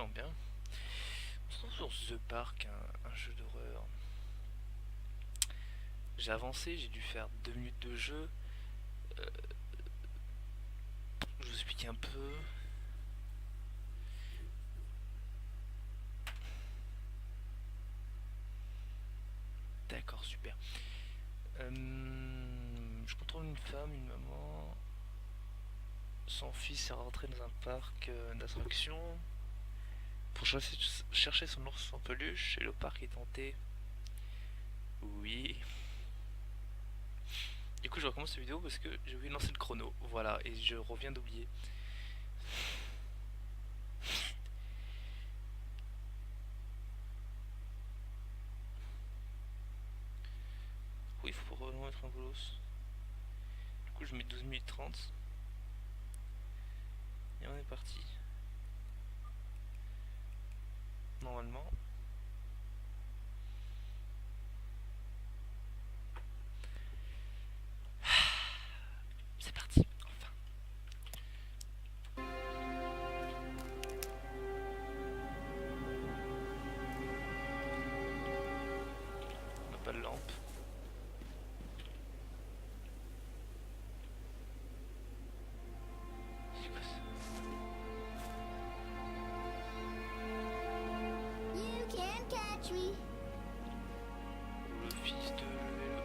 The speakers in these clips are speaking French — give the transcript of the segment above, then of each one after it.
gens bien. On se retrouve sur The Park, un jeu d'horreur. J'ai avancé, j'ai dû faire 2 minutes de jeu. Je vous explique un peu. D'accord, super. Je contrôle une femme, une maman. Son fils est rentré dans un parc d'attractions pour chercher son ours en peluche et le parc est tenté. Oui. Du coup, je recommence cette vidéo parce que j'ai oublié de lancer le chrono. Voilà, et je reviens d'oublier. Oui, il faut probablement mettre un bolos. Du coup, je mets 12 minutes 30. Et on est parti. Normalement. C'est parti, enfin. On n'a pas de lampe. C'est quoi ça? You can't catch me. Le fils de vélo.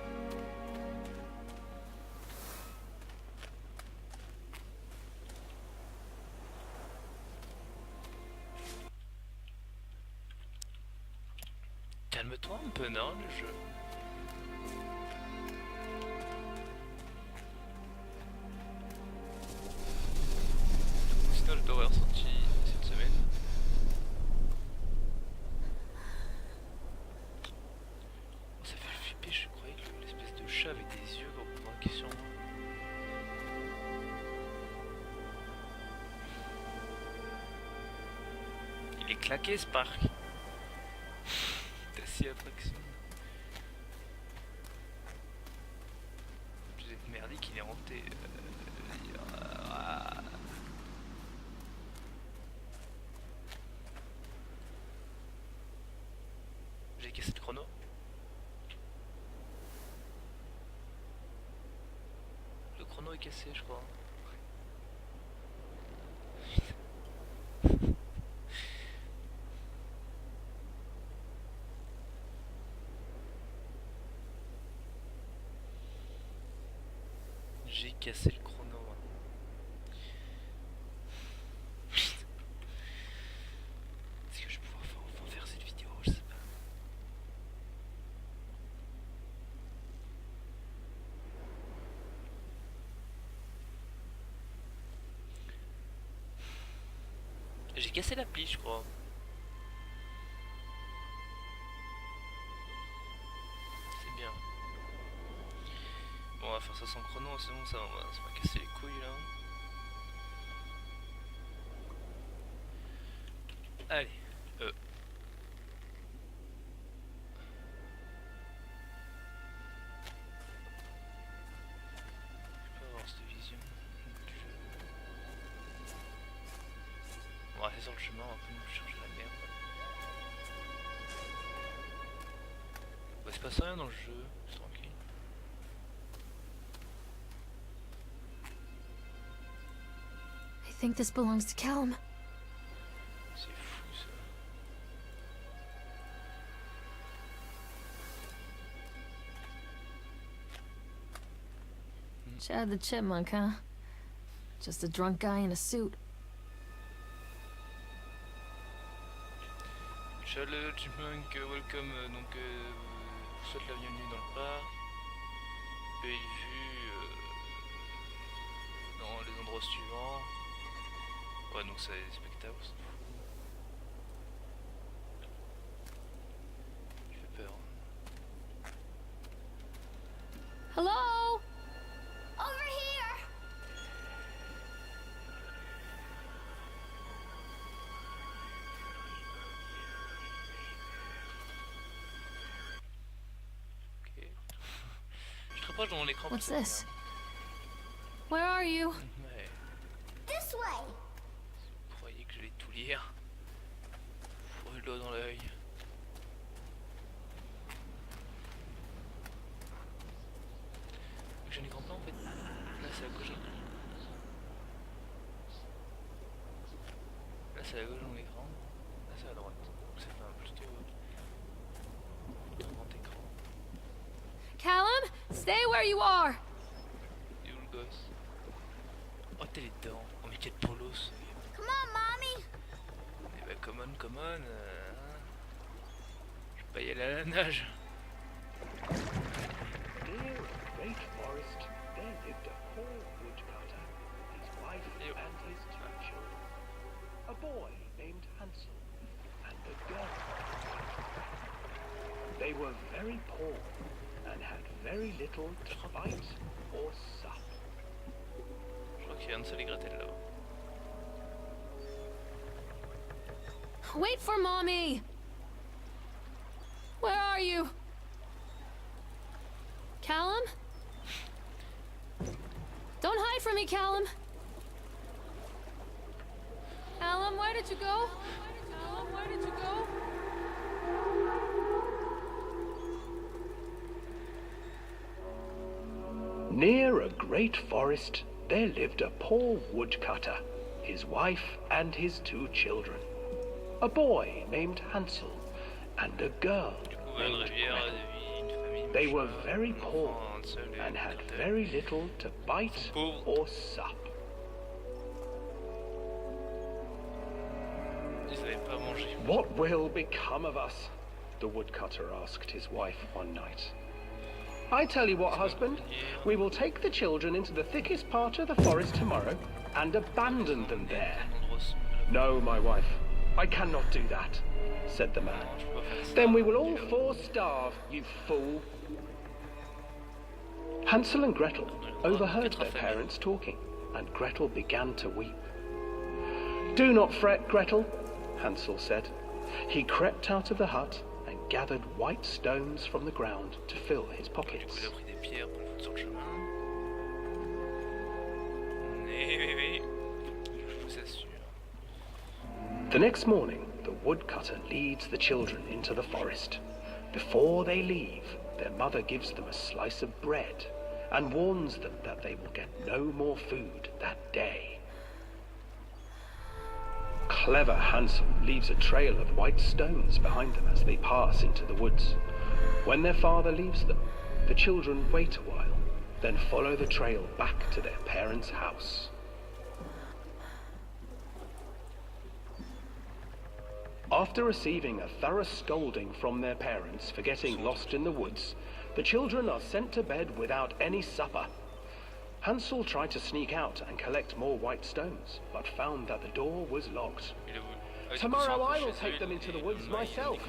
Calme-toi un peu, non, le jeu. Sinon, d'horreur sorti cette semaine. Oh, ça fait flipper, je croyais que l'espèce de chat avec des yeux pour braquer sur moi. Il est claqué ce parc. T'as si attraction. Vous êtes merdique, il est hanté. J'ai cassé le chrono. Le chrono est cassé, je crois. J'ai cassé le chrono. Est-ce que je vais pouvoir enfin faire cette vidéo? Je sais pas. J'ai cassé l'appli, je crois. C'est bien. Bon, on va faire ça sans chrono, c'est bon, ça m'a cassé les couilles là. Allez, je peux avoir cette vision du jeu. On va rester sur le chemin, on va pas nous chercher la merde. Bah, il se passe rien dans le jeu, c'est tranquille. I think this belongs to CALLUM. C'est fou ça. Chad the Chipmunk, huh? Just a drunk guy in a suit. Chad le Chipmunk, welcome, donc vous souhaite la bienvenue dans le parc. Vous avez vu dans les endroits suivants. Ouais, donc c'est des spectacles, c'est fou. Tu fais peur. Hello? Over here! Ok. Je te rapproche dans mon écran. What's this? Where are you? Ouais. This way! Vous croyez que j'allais tout lire? de l'eau dans l'œil. J'ai un écran plat en fait. Là c'est à gauche. Là c'est à gauche dans l'écran. Là c'est à droite. Donc ça fait un plutôt grand écran. Callum, stay where you are. Et où le gosse? Oh t'es les dents. Oh mais quel polos. Come on, Mommy! Eh bah come on, come on. Je vais pas y aller à la nage. Near a great forest, there lived a poor woodcutter, his wife and his 2 children. A boy named Hansel and a girl. They were very poor and had very little to bite or sup. Je crois qu'il y a Hansel et Gretel là. Wait for Mommy. Where are you? Callum? Don't hide from me, Callum. Callum, where did you go? Callum, where did you go? Near a great forest, there lived a poor woodcutter, his wife and his 2 children. A boy named Hansel and a girl named Gretel. They were very poor and had very little to bite or sup. Ils avaient pas mangé. What will become of us? The woodcutter asked his wife one night. I tell you what, husband, we will take the children into the thickest part of the forest tomorrow and abandon them there. No, my wife, I cannot do that, said the man. Then we will all 4 starve, you fool. Hansel and Gretel overheard their parents talking, and Gretel began to weep. Do not fret, Gretel, Hansel said. He crept out of the hut and gathered white stones from the ground to fill his pockets. Il a pris des pierres pour le foutre sur le chemin. Oui. Je vous assure. The next morning, the woodcutter leads the children into the forest. Before they leave, their mother gives them a slice of bread and warns them that they will get no more food that day. Clever Hansel leaves a trail of white stones behind them as they pass into the woods. When their father leaves them, the children wait a while, then follow the trail back to their parents' house. After receiving a thorough scolding from their parents for getting lost in the woods, the children are sent to bed without any supper. Hansel tried to sneak out and collect more white stones, but found that the door was locked. Tomorrow I will take them into the woods myself,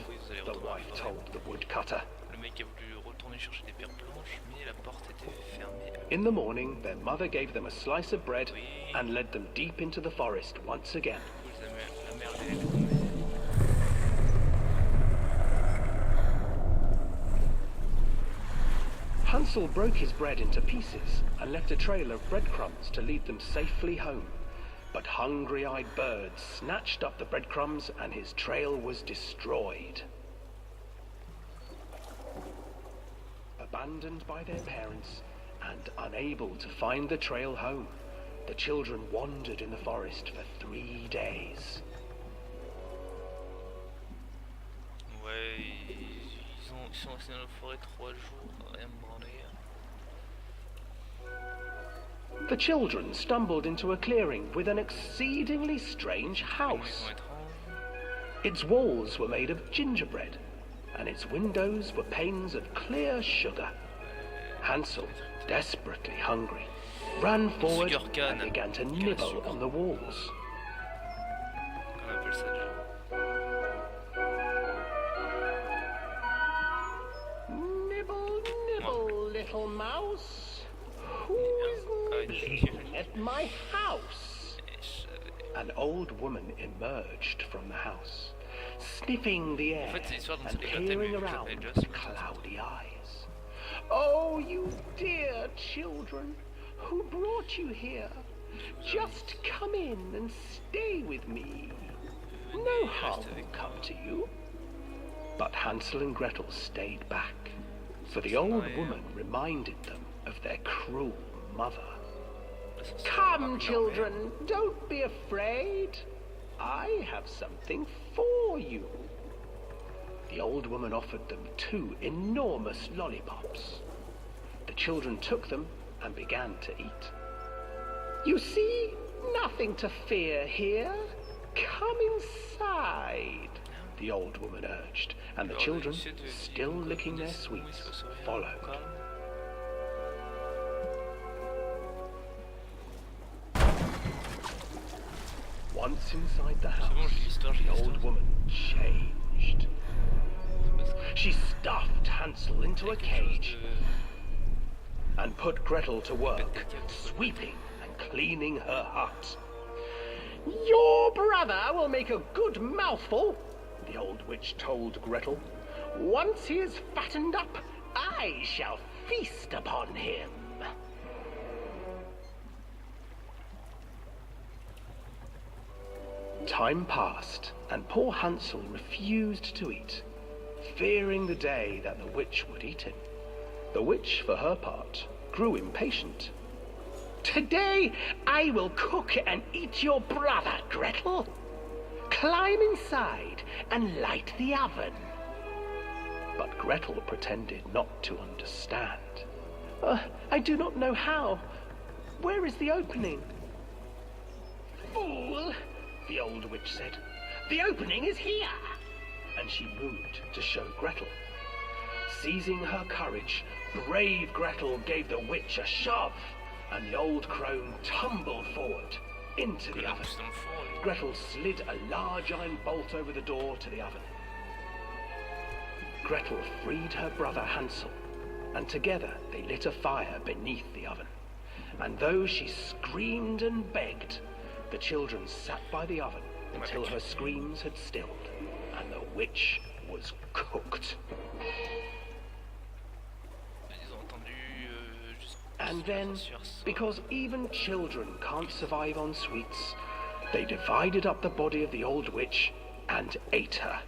the wife told the woodcutter. Le mec a voulu retourner chercher des pierres blanches, mais la porte était fermée. In the morning, their mother gave them a slice of bread and led them deep into the forest once again. La mère elle est tombée. Hansel broke his bread into pieces and left a trail of breadcrumbs to lead them safely home. But hungry-eyed birds snatched up the breadcrumbs and his trail was destroyed. Abandoned by their parents and unable to find the trail home, the children wandered in the forest for 3 days. Ouais, ils sont restés dans la forêt 3 jours, rien me branler. The children stumbled into a clearing with an exceedingly strange house. Its walls were made of gingerbread, and its windows were panes of clear sugar. Hansel, desperately hungry, ran forward and began to nibble on the walls. On appelle ça déjà. Nibble, nibble, little mouse. Who is nibbling at my house? An old woman emerged from the house, sniffing the air and peering around with cloudy eyes. Oh, you dear children, who brought you here? Just come in and stay with me. No harm will come to you. But Hansel and Gretel stayed back, for the old woman reminded them of their cruel mother. Come, children, don't be afraid. I have something for you. The old woman offered them 2 enormous lollipops. The children took them and began to eat. You see, nothing to fear here. Come inside, the old woman urged, and the children, still licking their sweets, followed. Once inside the house, the old woman changed. She stuffed Hansel into a cage and put Gretel to work, sweeping and cleaning her hut. Your brother will make a good mouthful, the old witch told Gretel. Once he is fattened up, I shall feast upon him. Time passed, and poor Hansel refused to eat, fearing the day that the witch would eat him. The witch, for her part, grew impatient. Today I will cook and eat your brother, Gretel. Climb inside and light the oven. But Gretel pretended not to understand. I do not know how. Where is the opening? Fool, the old witch said. The opening is here. And she moved to show Gretel. Seizing her courage, brave Gretel gave the witch a shove, and the old crone tumbled forward into the oven. Gretel slid a large iron bolt over the door to the oven. Gretel freed her brother Hansel, and together they lit a fire beneath the oven. And though she screamed and begged, the children sat by the oven until her screams had stilled, and the witch was cooked. And then, because even children can't survive on sweets, they divided up the body of the old witch and ate her.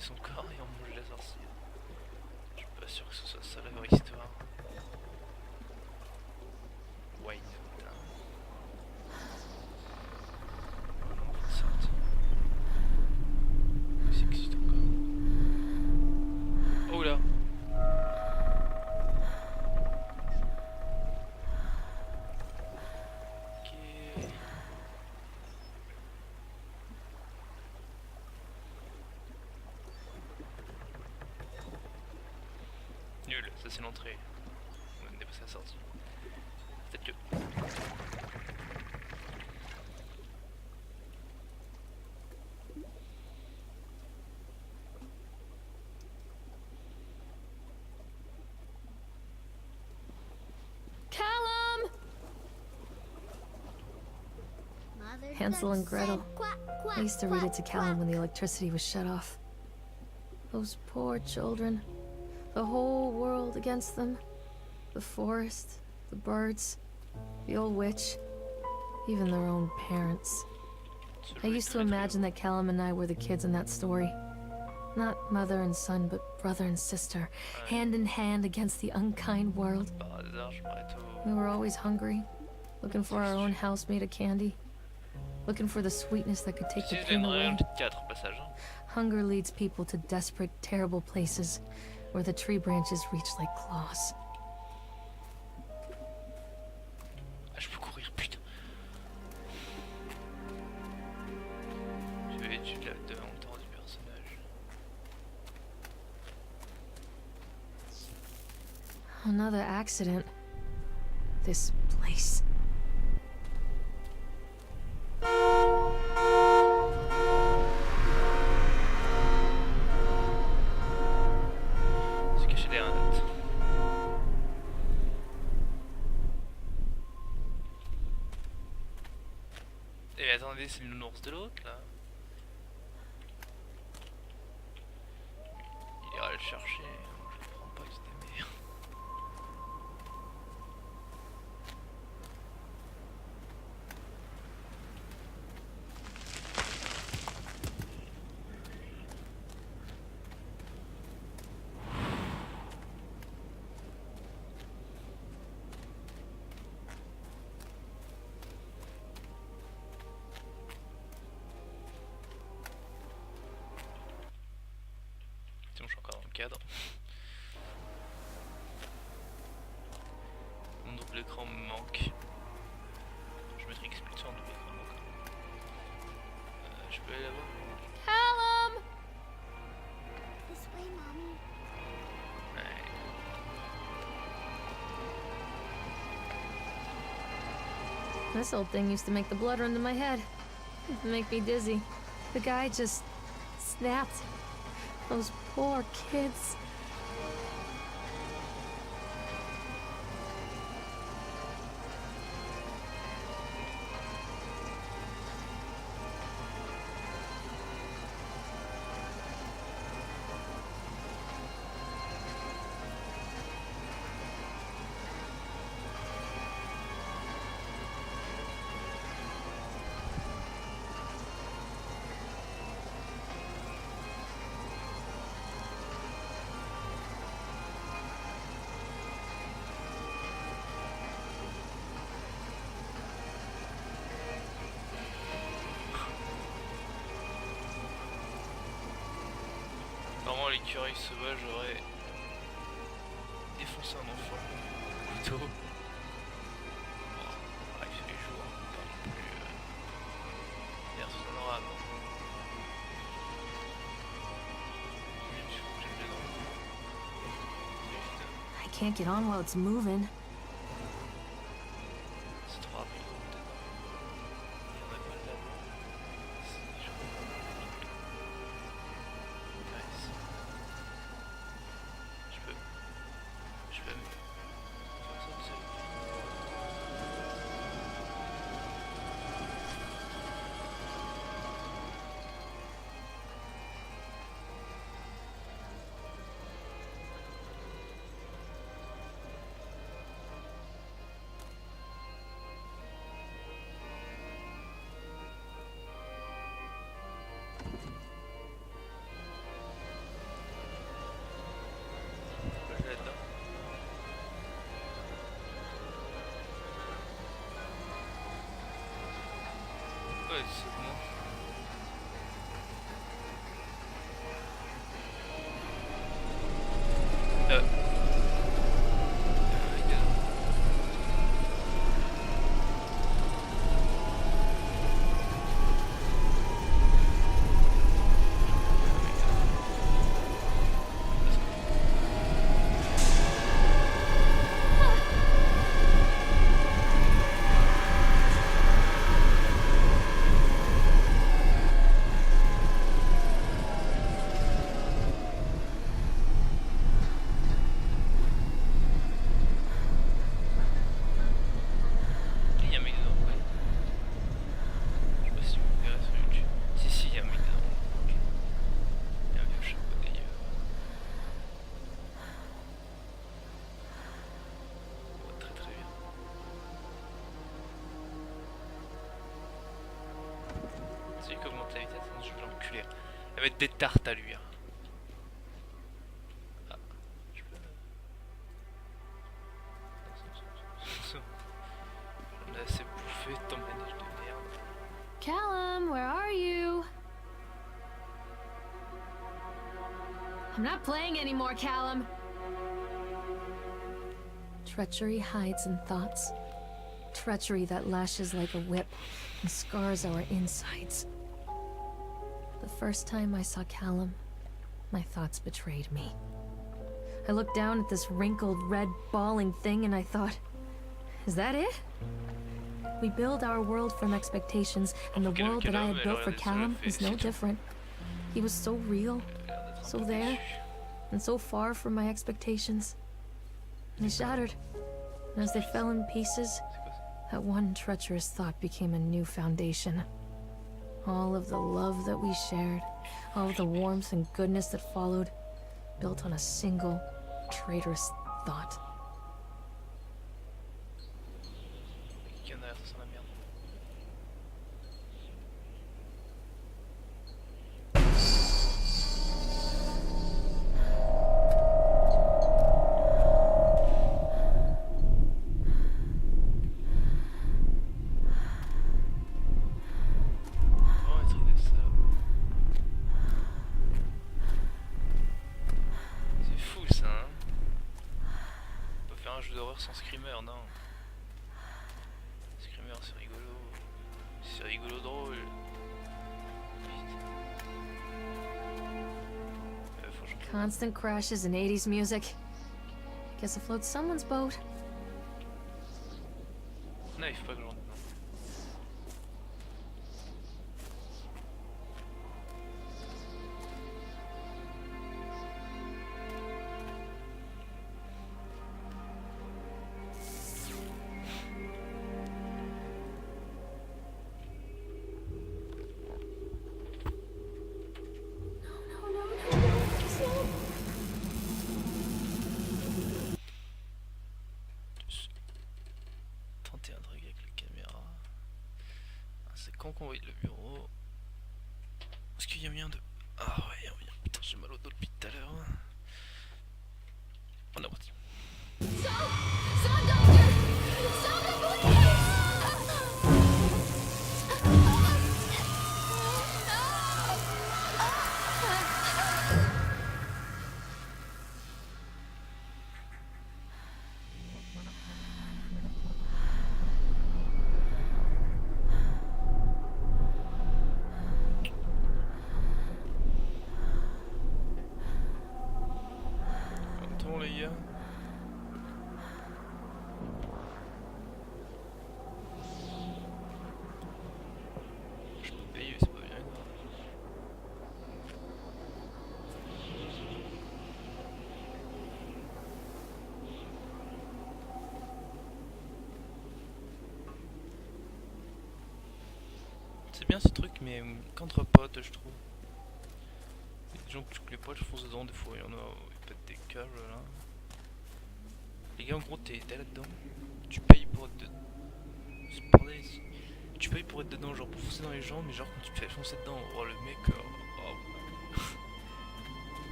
Son corps et on mange la sorcière. Je suis pas sûr que ce soit ça la vraie histoire. Why not? C'est existe encore. Oh là. Nul, ça c'est l'entrée. On a dépassé la sortie. Peut-être que... Callum! Hansel and Gretel. I used to read it to Callum when the electricity was shut off. Those poor children. The whole world against them. The forest, the birds, the old witch, even their own parents. I used to imagine that Callum and I were the kids in that story. Not mother and son, but brother and sister, hand in hand against the unkind world. We were always hungry, looking for our own house made of candy, looking for the sweetness that could take the pain away. Hunger leads people to desperate, terrible places, where the tree branches reach like claws. Ah, je peux courir, putain. J'avais étudié la devanture du personnage. Another accident. This place. Et attendez, c'est le nounours de l'autre là. Il ira le chercher. Je comprends pas que c'était meilleur. cadre. Mon double écran me manque. Je mettrai expulsion en double écran donc. Je peux aller là-bas. Callum! This way, Mommy. Ouais. This old thing used to make the blood run to my head. It'd make me dizzy. The guy just snapped. Those poor kids. Normalement, l'écureuil sauvage aurait défoncé un enfant au couteau. Bon, bref, c'est les jours, pas non plus. Personne n'aura avant. Même si faut que j'aille dedans. C'est juste. I can't get on while it's moving. C'est trop rapide dedans. Il y en a pas là-bas. C'est chaud. Nice. Je peux même faire ça tout seul. Pourquoi je vais là-dedans? Ouais, c'est bon. Il y a un mec dedans, ouais. Je sais pas si vous verrez sur YouTube. Si, il y a un mec dedans. Ok. Il y a un vieux chapeau d'ailleurs. Ouais, très très bien. C'est lui qui augmente la vitesse, je vais l'enculer. Il va mettre des tartes à lui. Hein. Ah, je peux. J'en ai assez bouffé de ton manège de merde. Callum, where are you? I'm not playing anymore, Callum. Treachery hides in thoughts. Treachery that lashes like a whip and scars our insides. The first time I saw Callum, my thoughts betrayed me. I looked down at this wrinkled, red, bawling thing and I thought, is that it? We build our world from expectations, and the world that I had built for Callum is no different. He was so real, so there, and so far from my expectations. They shattered, and as they fell in pieces, that one treacherous thought became a new foundation. All of the love that we shared, all of the warmth and goodness that followed, built on a single, traitorous thought. Il y en a derrière, ça sent la merde. sans screamer, non. Screamer, c'est rigolo. C'est rigolo drôle. Constant crashes and 80s music. Guess it floats someone's boat. Non, il faut pas que j'en... Tenter un truc avec la caméra. Ah, c'est con qu'on voit le bureau. Est-ce qu'il y a moyen de... Ah ouais, il y a moyen. Putain, j'ai mal au dos depuis tout à l'heure. On est parti. Attends les gars. Je peux payer, c'est pas bien. C'est bien ce truc, mais qu'entre potes, je trouve. Il y a des gens que les potes foncent dedans, des fois il y en a, ils pètent des câbles là. Les gars, en gros, t'es là-dedans, tu payes pour être dedans. C'est bordel ici. Tu payes pour être dedans, genre pour foncer dans les gens, mais genre quand tu te fais foncer dedans, oh le mec, oh.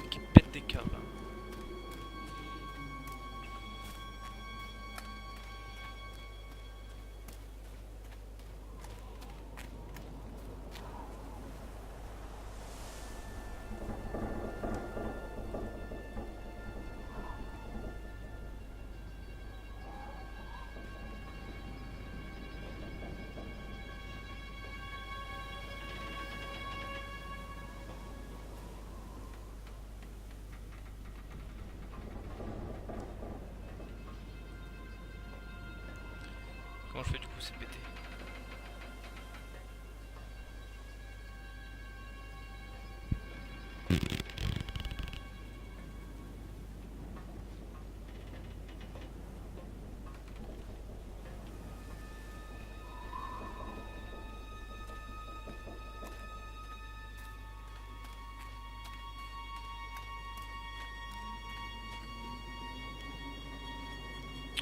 Qui pète des câbles. Hein. Comment je fais du coup, c'est pété.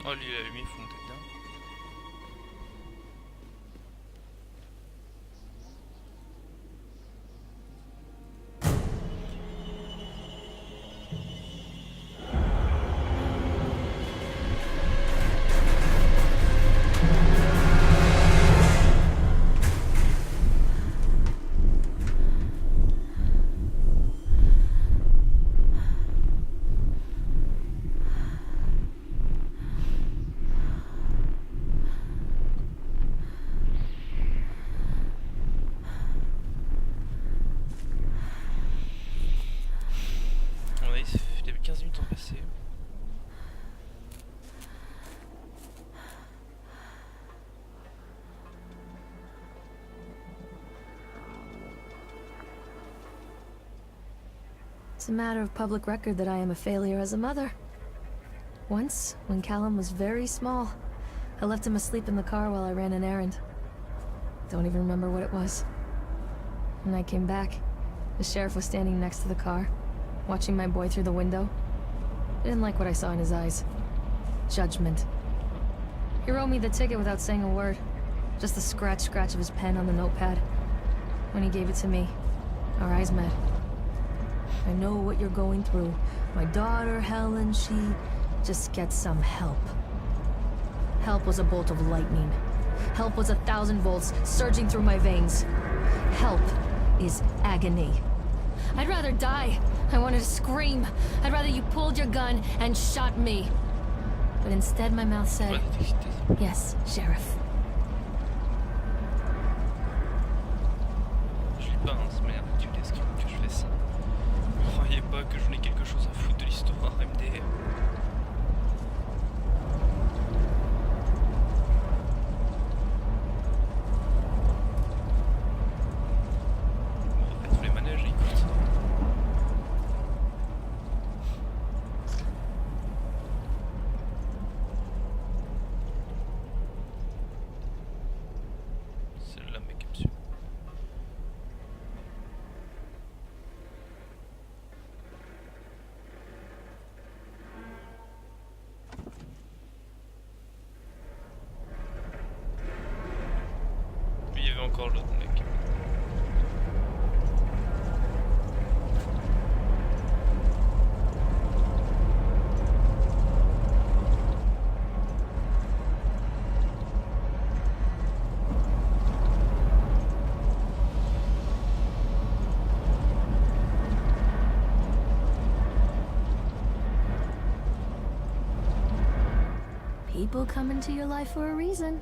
Oh lui il a mis fond dedans. Il y avait 15 minutes en passé. It's a matter of public record that I am a failure as a mother. Once, when Callum was very small, I left him asleep in the car while I ran an errand. Don't even remember what it was. When I came back, the sheriff was standing next to the car, watching my boy through the window. I didn't like what I saw in his eyes. Judgment. He wrote me the ticket without saying a word. Just the scratch of his pen on the notepad. When he gave it to me, our eyes met. I know what you're going through. My daughter, Helen, she just gets some help. Help was a bolt of lightning. Help was 1,000 volts surging through my veins. Help is agony. I'd rather die. I wanted to scream. I'd rather you pulled your gun and shot me. but instead my mouth said, Ouais, t'excitais, ça. yes, Sheriff. Je lis pas, hein, c'est manière ritualesque que je fais ça. Croyez pas que j'en ai quelque chose à foutre de l'histoire MDR. Bon, faites les manèges, écoute. C'est là ma capsule. Puis il y avait encore l'autre mec. People come into your life for a reason.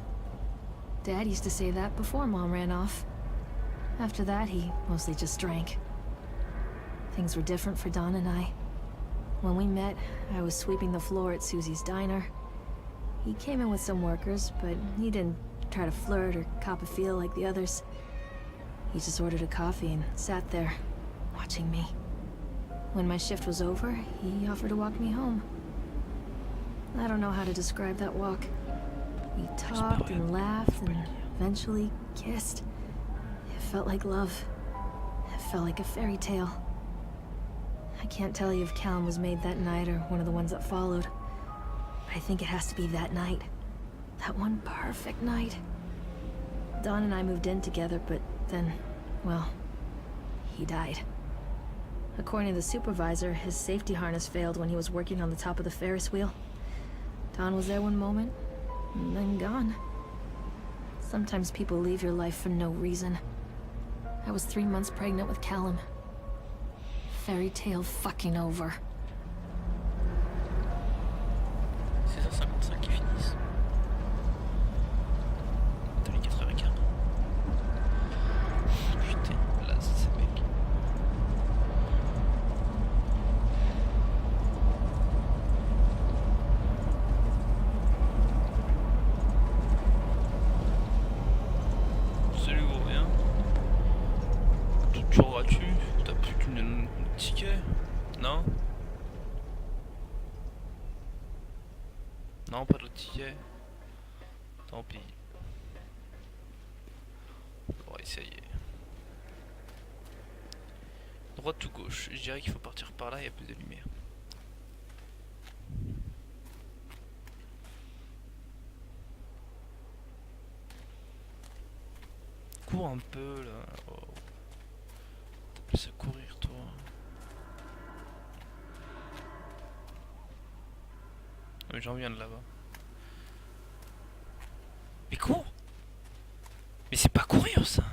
Dad used to say that before Mom ran off. After that, he mostly just drank. Things were different for Don and I. When we met, I was sweeping the floor at Susie's diner. He came in with some workers, but he didn't try to flirt or cop a feel like the others. He just ordered a coffee and sat there, watching me. When my shift was over, he offered to walk me home. I don't know how to describe that walk. We talked and laughed and eventually kissed. It felt like love. It felt like a fairy tale. I can't tell you if Callum was made that night or one of the ones that followed. But I think it has to be that night. That one perfect night. Dawn and I moved in together, but then, well, he died. According to the supervisor, his safety harness failed when he was working on the top of the Ferris wheel. Dawn was there one moment, and then gone. Sometimes people leave your life for no reason. I was 3 months pregnant with Callum. Fairy tale fucking over. 16h55 qui finissent. T'as les 4h15. Putain, là c'est ces mecs. Salut gros, rien. Toujours gratuit. T'as plus qu'une ticket? Non? Non, pas de ticket. Tant pis. On va essayer. Droite ou gauche? Je dirais qu'il faut partir par là, il y a plus de lumière. Cours un peu là. Oh. T'as plus à courir toi. Mais j'en viens de là-bas. Mais cours! Mais c'est pas courir ça!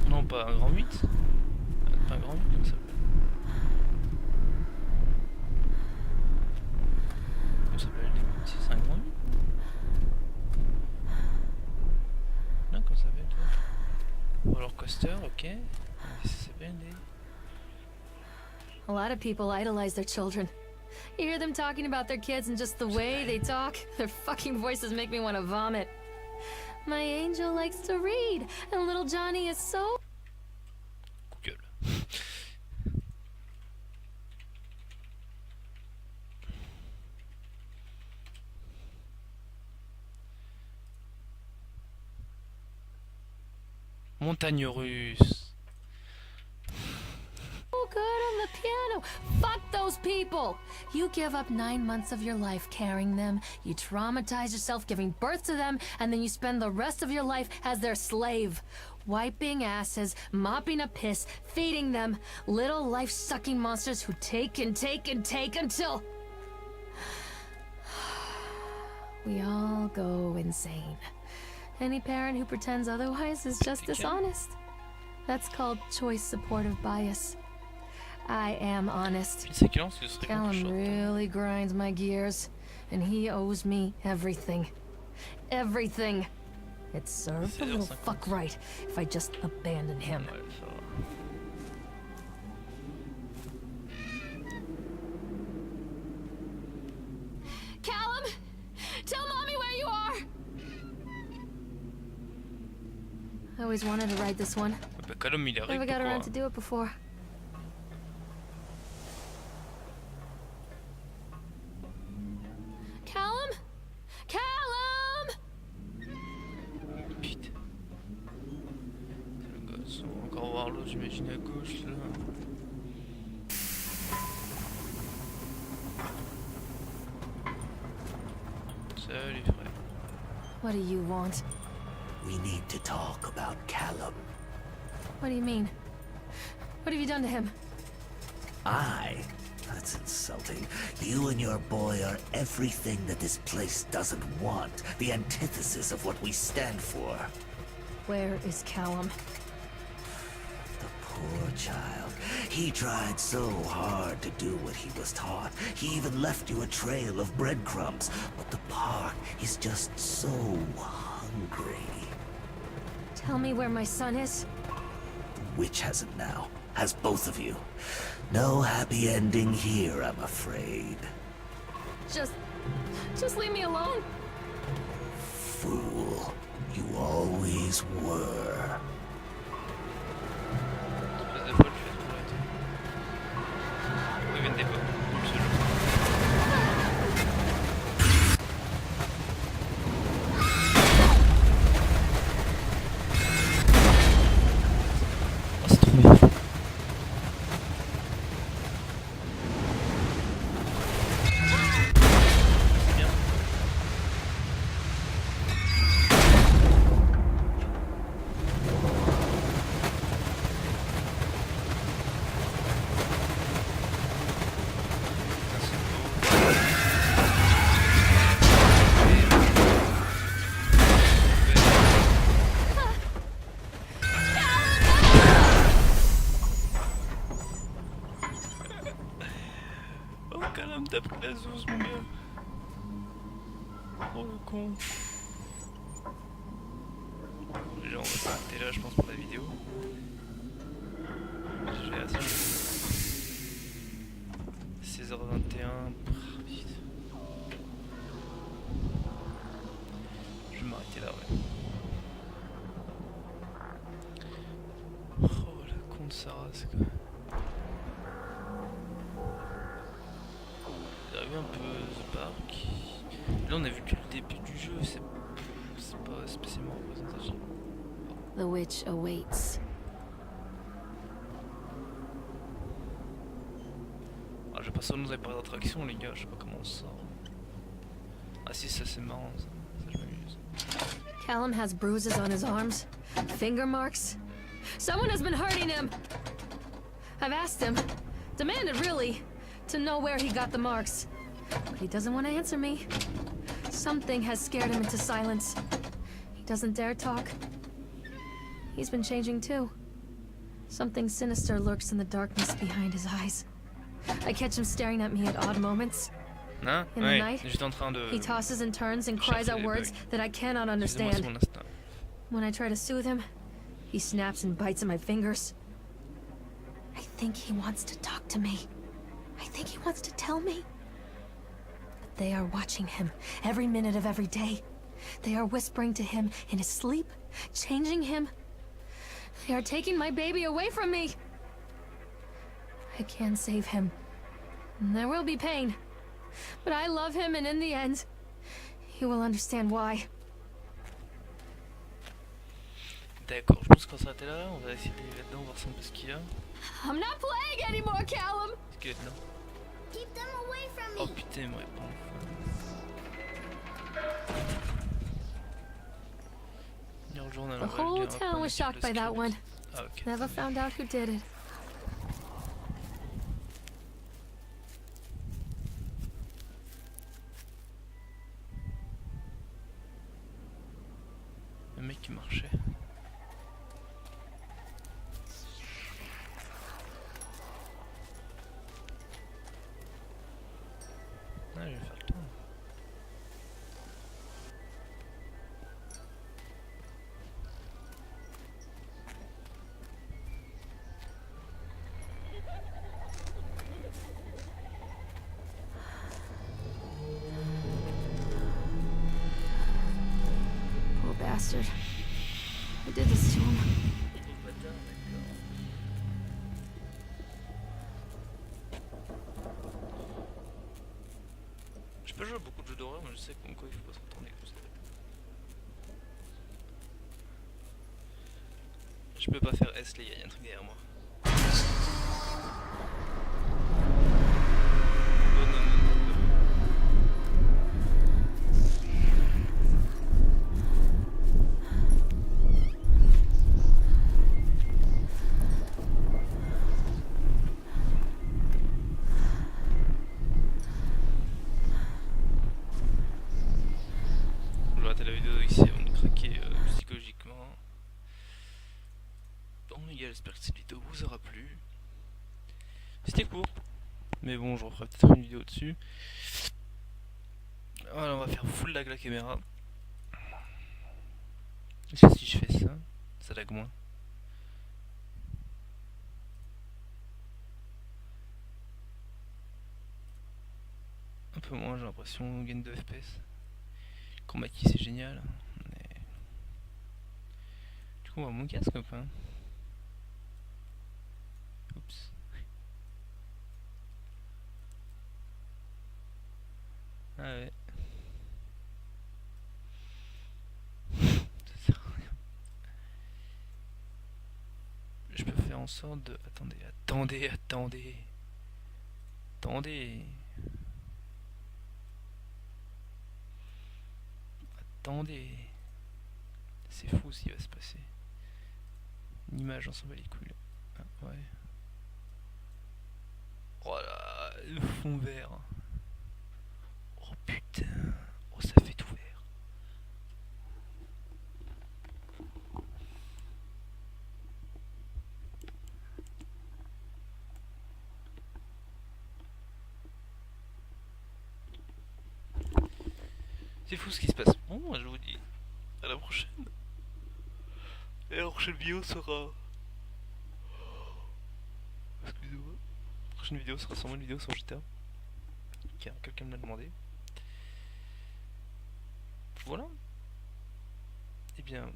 Non, pas un grand 8. Pas un grand 8 comme ça. Comment ça s'appelle les 8? C'est un grand 8? Non, comment ça s'appelle toi? Roller coaster, ok. Ça s'appelle des... A lot of people idolize their children. You hear them talking about their kids and just the way they talk, their fucking voices make me want to vomit. My angel likes to read, and little Johnny is so... montagne russe. Oh, good on the piano. Fuck those people. You give up 9 months of your life carrying them. You traumatize yourself giving birth to them, and then you spend the rest of your life as their slave. Wiping asses, mopping up piss, feeding them. Little life-sucking monsters who take and take and take until... we all go insane. Any parent who pretends otherwise is just dishonest. That's called choice supportive bias. I am honest. Une séquence, ce serait Callum quelque chose. really grinds my gears, and he owes me everything. Everything. It's served a little fuck right if I just abandon him. Ouais, ça va. Callum! Tell Mommy where you are! I always wanted to ride this one. Bah, Callum, il arrive, Never got around to pourquoi? do it before. Callum? Callum! Putain. C'est le gosse. On va encore voir l'autre, j'imagine, à gauche, là. Salut, frère. What do you want? We need to talk about Callum. What do you mean? What have you done to him? That's insulting. You and your boy are everything that this place doesn't want. The antithesis of what we stand for. Where is Callum? The poor child. He tried so hard to do what he was taught. He even left you a trail of breadcrumbs. But the park is just so hungry. Tell me where my son is. The witch has him now. Has both of you. No happy ending here, I'm afraid. Just leave me alone. Fool. You always were. Espèce de folle, je fais trop la tête. Oui, vendez pas. Absolument. Oh, c'est trop bien. C'est bien. Oh, Callum, t'as pris la sauce, mon gars. Oh, le con. Déjà, on va s'arrêter là, je pense, pour la vidéo. Je vais à ça. 16h21. Putain. Je vais m'arrêter là, ouais. Oh, la con de Sarah, c'est quoi. J'ai vu un peu The Park. Là, on a vu que le début du jeu, c'est pas spécialement représentatif. The witch awaits. Ah, j'ai pas ça nous par d'attraction, les gars, je sais pas comment on sort. Ah, si, ça c'est marrant, ça je m'amuse. Callum has bruises on his arms, finger marks. Someone has been hurting him. I've asked him, demanded really, to know where he got the marks. But he doesn't want to answer me. Something has scared him into silence. He doesn't dare talk. He's been changing too. Something sinister lurks in the darkness behind his eyes. I catch him staring at me at odd moments. Hein? In the Ouais, night, j'étais en train de... He tosses and turns and cries chercher out les words bugs. that I cannot Excusez-moi, c'est understand. mon instinct. When I try to soothe him, he snaps and bites at my fingers. I think he wants to talk to me. I think he wants to tell me. But they are watching him every minute of every day. They are whispering to him in his sleep, changing him. They are taking my baby away from me. I can save him. And there will be pain. But I love him, and in the end, he will understand why. D'accord, je pense qu'on s'arrête là, on va essayer d'aller là-dedans, voir un peu ce qu'il y a. I'm not playing anymore, Callum! Ce qu'il y a dedans. Keep them away from me. Oh putain, ouais, bon. Lire le journal, The on va le whole lire après, town on was étire shocked le by that script. one. Ah ok. Never found out who did it. Le mec qui marchait. Ah, je vais faire le tour. Poor bastard. Who did this to him? Je peux jouer à beaucoup de jeux d'horreur, mais je sais comme quoi il faut pas se retourner comme ça. Je peux pas faire S les gars, il y a un truc derrière moi. Oh non, non, non, non. Je vais arrêter la vidéo ici avant de craquer psychologiquement. Bon les gars, j'espère que cette vidéo vous aura plu. C'était court, mais bon, je referai peut-être une vidéo dessus. Voilà, on va faire full lag la caméra. Est-ce que si je fais ça, ça lag moins? Un peu moins, j'ai l'impression, gain de FPS. Chroma key c'est génial. Mais... du coup on va mon casque ou pas? Oups. Ah ouais. Ça sert à rien. Je peux faire en sorte de... Attendez. Attendez. C'est fou ce qui va se passer. Une image, on s'en bat les couilles. Ah, ouais. Voilà, le fond vert. Oh putain. Oh, ça fait tout vert. C'est fou ce qui se passe. Bon, je vous dis à la prochaine. Et la prochaine vidéo sera... excusez-moi. La prochaine vidéo sera sûrement une vidéo sur GTA. Car quelqu'un me l'a demandé. Voilà. Et bien...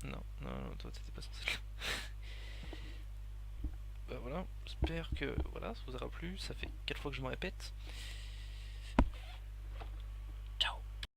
non, toi t'étais pas censé le... bah voilà, j'espère que voilà, ça vous aura plu. Ça fait 4 fois que je me répète.